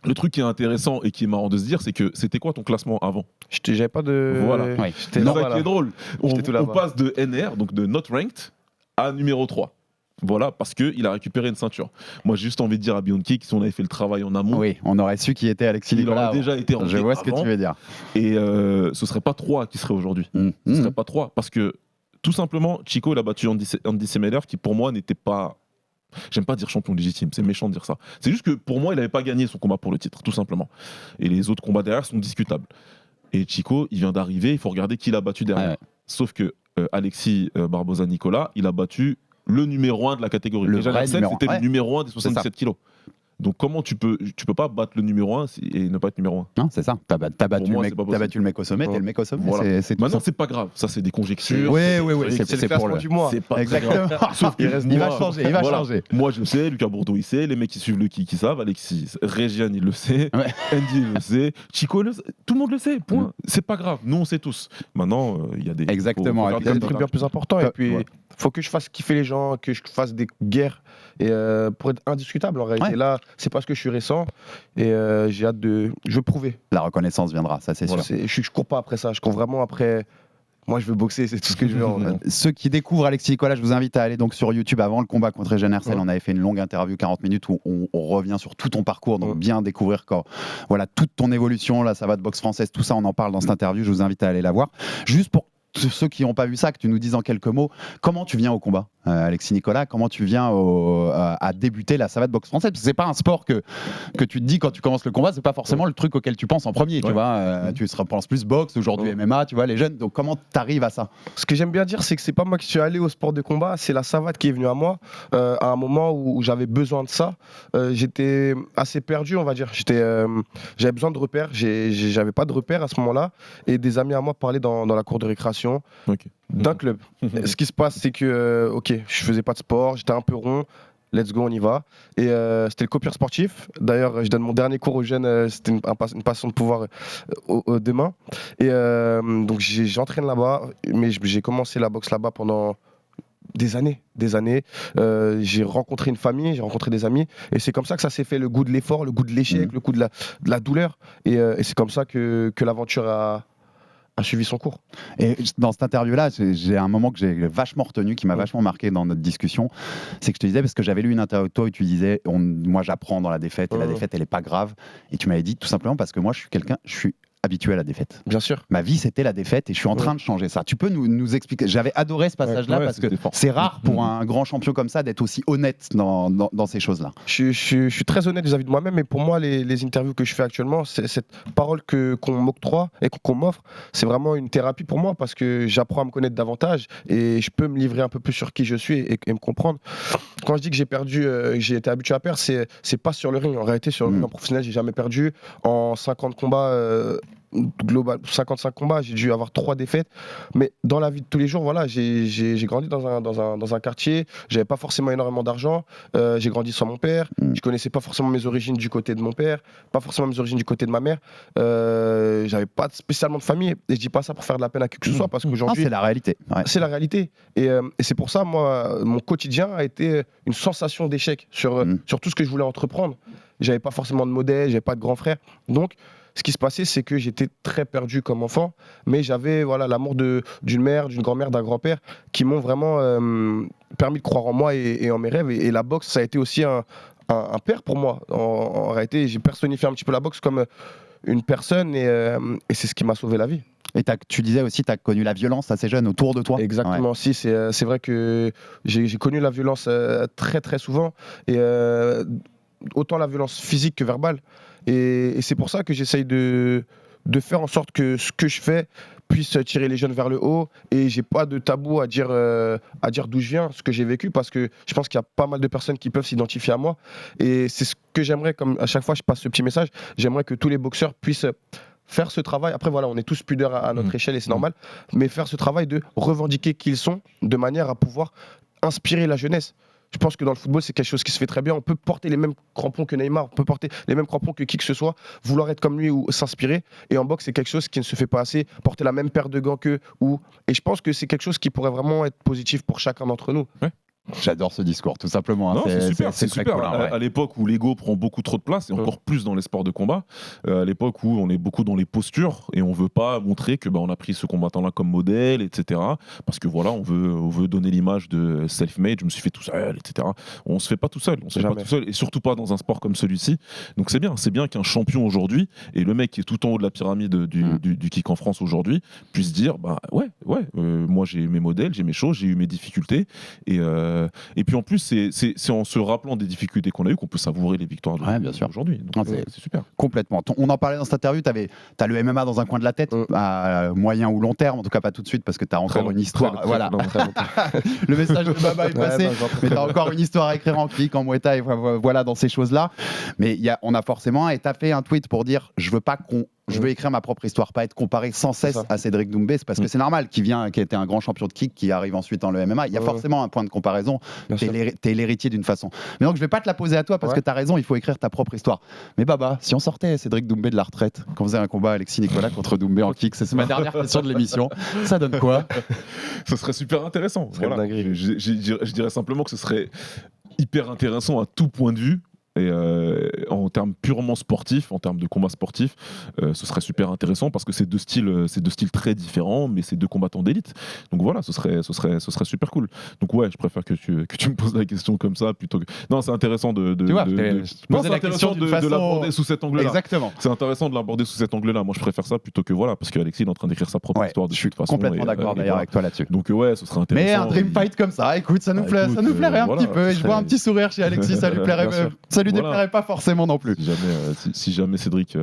Le truc qui est intéressant et qui est marrant de se dire, c'est que c'était quoi ton classement avant ? J'avais pas de. Voilà. Ouais. J'étais C'est là-bas, ça qui là. est drôle. J'étais tout On là-bas. passe de NR, donc de Not Ranked, à numéro 3. Voilà, parce qu'il a récupéré une ceinture. Moi, j'ai juste envie de dire à Beyond Kick, si on avait fait le travail en amont, Oui, on aurait su qui était Alexis il Nicolas. aurait déjà été Je rentré vois ce que avant, tu veux dire. et ce serait pas 3 qui serait aujourd'hui. Ce serait pas 3, parce que tout simplement, Chico, il a battu Andy Semeler, qui pour moi n'était pas... J'aime pas dire champion légitime, c'est méchant de dire ça. C'est juste que pour moi, il n'avait pas gagné son combat pour le titre, tout simplement. Et les autres combats derrière sont discutables. Et Chico, il vient d'arriver, il faut regarder qui l'a battu derrière. Ouais. Sauf que Alexis Barbosa Nicolas, il a battu le numéro 1 de la catégorie. Le Déjà, vrai Larsen, numéro c'était un. le numéro 1 des ça. 77 kilos. Donc comment tu peux pas battre le numéro 1 et ne pas être numéro 1 Non, c'est ça. T'as battu, moi, le c'est pas mec, possible. t'as battu le mec au sommet, t'es le mec au sommet. Voilà. C'est tout Maintenant, ça. c'est pas grave. Ça, c'est des conjectures. Oui, c'est oui, des trucs. c'est le pour classement le. du mois. C'est pas très grave. Exactement. Sauf que Il va moi, changer, il va voilà. changer. Moi, je le sais, Lucas Bourdeau, il sait, les mecs qui suivent le qui savent, Alexis, Régiane, il le sait, Ouais. Andy, il le sait, Chico, le sait. Tout le monde le sait, point. C'est pas grave, nous, on sait tous. Maintenant, il y a des... Exactement. faut Et faire puis, Il y a des comme trucs dans bien plus importants. Ouais. Et puis, faut que je fasse kiffer les gens, que je fasse des guerres. Et pour être indiscutable, en réalité, Ouais. là, c'est parce que je suis récent. Et j'ai hâte de. Je veux prouver. La reconnaissance viendra, ça c'est Voilà. sûr. Je cours pas après ça. Je cours vraiment après. Moi, je veux boxer, c'est tout ce que je veux. en vrai. Ceux qui découvrent Alexis Nicolas, je vous invite à aller donc sur YouTube avant le combat contre Eugène Hercel. Ouais. On avait fait une longue interview, 40 minutes, où on revient sur tout ton parcours, donc Ouais. bien découvrir voilà, toute ton évolution, la savate boxe française, tout ça, on en parle dans cette interview. Je vous invite à aller la voir. Juste pour ceux qui n'ont pas vu ça, que tu nous dises en quelques mots, comment tu viens au combat, Alexis Nicolas, comment tu viens à débuter la savate boxe française? Parce que c'est pas un sport que tu te dis quand tu commences le combat, c'est pas forcément le truc auquel tu penses en premier, tu Ouais. vois. Tu penses plus boxe, aujourd'hui MMA, tu vois, les jeunes. Donc comment tu arrives à ça? Ce que j'aime bien dire, c'est que c'est pas moi qui suis allé au sport de combat, c'est la savate qui est venue à moi à un moment où j'avais besoin de ça. J'étais assez perdu, on va dire. J'avais besoin de repères. J'avais pas de repères à ce moment-là. Et des amis à moi parlaient dans la cour de récréation Ok. d'un club. Ce qui se passe, c'est que, ok, je faisais pas de sport, j'étais un peu rond. Let's go, on y va. Et c'était le copieur sportif. D'ailleurs, je donne mon dernier cours aux jeunes. C'était une passion de pouvoir demain. Et donc, j'entraîne là-bas. Mais j'ai commencé la boxe là-bas pendant des années. J'ai rencontré une famille, j'ai rencontré des amis. Et c'est comme ça que ça s'est fait, le goût de l'effort, le goût de l'échec, le goût de la douleur. Et c'est comme ça que l'aventure a suivi son cours. Et dans cette interview-là, j'ai un moment que j'ai vachement retenu, qui m'a vachement marqué dans notre discussion. C'est que je te disais, parce que j'avais lu une interview de toi où tu disais, moi j'apprends dans la défaite, et la défaite elle est pas grave. Et tu m'avais dit tout simplement parce que moi je suis habitué à la défaite. Bien sûr. Ma vie c'était la défaite et je suis en train de changer ça. Tu peux nous expliquer? J'avais adoré ce passage-là parce que c'était fort. c'est rare pour un grand champion comme ça d'être aussi honnête dans ces choses-là. Je suis très honnête vis-à-vis de moi-même, et pour moi, les interviews que je fais actuellement, cette parole qu'on m'octroie et qu'on m'offre, c'est vraiment une thérapie pour moi, parce que j'apprends à me connaître davantage et je peux me livrer un peu plus sur qui je suis et me comprendre. Quand je dis que j'ai perdu, j'ai été habitué à perdre, c'est pas sur le ring. En réalité, sur le ring professionnel, j'ai jamais perdu. En 50 combats, global, 55 combats, j'ai dû avoir 3 défaites. Mais dans la vie de tous les jours, voilà, j'ai grandi dans un quartier, j'avais pas forcément énormément d'argent, j'ai grandi sans mon père, je connaissais pas forcément mes origines du côté de mon père, pas forcément mes origines du côté de ma mère, j'avais pas spécialement de famille, et je dis pas ça pour faire de la peine à qui que ce soit, parce qu'aujourd'hui c'est la réalité. Ouais. c'est la réalité. Et c'est pour ça, moi, mon quotidien a été une sensation d'échec sur tout ce que je voulais entreprendre. J'avais pas forcément de modèle, j'avais pas de grand frère. Donc, ce qui se passait, c'est que j'étais très perdu comme enfant, mais j'avais l'amour d'une mère, d'une grand-mère, d'un grand-père qui m'ont vraiment permis de croire en moi et en mes rêves. Et la boxe, ça a été aussi un père pour moi. En réalité, j'ai personnifié un petit peu la boxe comme une personne, et c'est ce qui m'a sauvé la vie. Et tu disais aussi, tu as connu la violence assez jeune autour de toi. Exactement, Ouais. si, c'est vrai que j'ai connu la violence très très souvent, et autant la violence physique que verbale. Et c'est pour ça que j'essaye de faire en sorte que ce que je fais puisse tirer les jeunes vers le haut, et j'ai pas de tabou à dire d'où je viens, ce que j'ai vécu, parce que je pense qu'il y a pas mal de personnes qui peuvent s'identifier à moi, et c'est ce que j'aimerais, comme à chaque fois je passe ce petit message, j'aimerais que tous les boxeurs puissent faire ce travail. Après voilà, on est tous pudeurs à notre échelle et c'est normal, mais faire ce travail de revendiquer qui ils sont, de manière à pouvoir inspirer la jeunesse. Je pense que dans le football, c'est quelque chose qui se fait très bien. On peut porter les mêmes crampons que Neymar, on peut porter les mêmes crampons que qui que ce soit, vouloir être comme lui ou s'inspirer. Et en boxe, c'est quelque chose qui ne se fait pas assez. Porter la même paire de gants qu'eux. Et je pense que c'est quelque chose qui pourrait vraiment être positif pour chacun d'entre nous. Ouais. J'adore ce discours, tout simplement. Hein. Non, c'est super, c'est très super. cool, hein, ouais. À l'époque où l'ego prend beaucoup trop de place, et encore plus dans les sports de combat, à l'époque où on est beaucoup dans les postures et on veut pas montrer que on a pris ce combattant-là comme modèle, etc. Parce que voilà, on veut donner l'image de self-made, je me suis fait tout seul, etc. On se fait pas tout seul, on se fait pas tout seul, et surtout pas dans un sport comme celui-ci. Donc c'est bien qu'un champion aujourd'hui, et le mec qui est tout en haut de la pyramide du kick en France aujourd'hui, puisse dire moi j'ai mes modèles, j'ai mes choses, j'ai eu mes difficultés, et puis en plus, c'est en se rappelant des difficultés qu'on a eues qu'on peut savourer les victoires d'aujourd'hui. Donc c'est super. Complètement. On en parlait dans cette interview, t'as le MMA dans un coin de la tête, à moyen ou long terme, en tout cas pas tout de suite parce que t'as encore une histoire. Voilà. Le message de Baba est passé, mais t'as encore une histoire à écrire en kick, en Muay Thai, voilà, dans ces choses-là. Mais on a forcément, et t'as fait un tweet pour dire je veux écrire ma propre histoire, pas être comparé sans cesse à Cédric Doumbé. C'est parce que c'est normal, qui a été un grand champion de kick, qui arrive ensuite dans le MMA. Il y a forcément un point de comparaison. T'es l'héritier d'une façon. Mais donc je vais pas te la poser à toi parce que t'as raison, il faut écrire ta propre histoire. Mais Baba, si on sortait Cédric Doumbé de la retraite, qu'on faisait un combat Alexis Nicolas contre Doumbé en kick, c'est ma dernière question de l'émission, ça donne quoi? Ce serait super intéressant. Voilà. Je dirais simplement que ce serait hyper intéressant à tout point de vue. Et en termes purement sportifs, en termes de combat sportif, ce serait super intéressant parce que c'est deux styles très différents, mais c'est deux combattants d'élite. Donc voilà, ce serait super cool. Donc ouais, je préfère que tu me poses la question comme ça plutôt que. Non, c'est intéressant de l'aborder sous cet angle-là. Exactement. C'est intéressant de l'aborder sous cet angle-là. Moi, je préfère ça plutôt que voilà, parce qu'Alexis est en train d'écrire sa propre histoire de toute façon. Complètement d'accord d'ailleurs avec toi là-dessus. Donc ouais, ce serait intéressant. Mais un dream fight comme ça, écoute, ça nous plairait un petit peu. Et je vois un petit sourire chez Alexis, ça lui plairait. Ça lui déplairait pas forcément non plus. Si jamais Cédric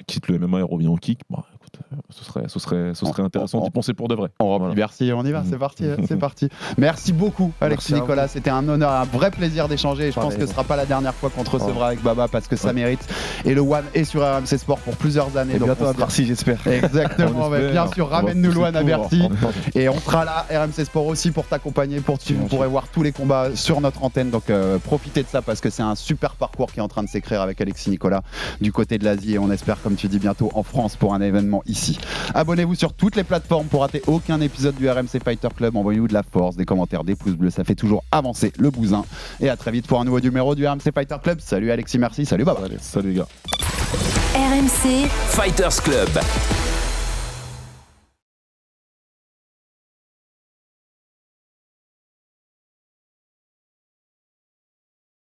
quitte le MMA et revient au kick, écoute, ce serait intéressant d'y penser pour de vrai. On remplit Bercy, on y va, c'est parti, c'est parti. Merci beaucoup Alexis Nicolas, c'était un honneur, un vrai plaisir d'échanger. Je pense que ce sera pas la dernière fois qu'on te recevra avec Baba parce que ça mérite. Et le One est sur RMC Sport pour plusieurs années. Et bientôt à Bercy, j'espère. Exactement, bien sûr, ramène-nous le One à Bercy. Et on sera là, RMC Sport aussi, pour t'accompagner, vous pourrez voir tous les combats sur notre antenne. Donc profitez de ça parce que c'est un super parcours qui est en train de s'écrire avec Alexis Nicolas du côté de l'Asie. Et on espère, comme tu dis, bientôt en France pour un événement ici. Abonnez-vous sur toutes les plateformes pour rater aucun épisode du RMC Fighter Club. Envoyez-nous de la force, des commentaires, des pouces bleus, ça fait toujours avancer le bousin. Et à très vite pour un nouveau numéro du RMC Fighter Club. Salut Alexis, merci, salut Baba. Salut les gars. RMC Fighters Club.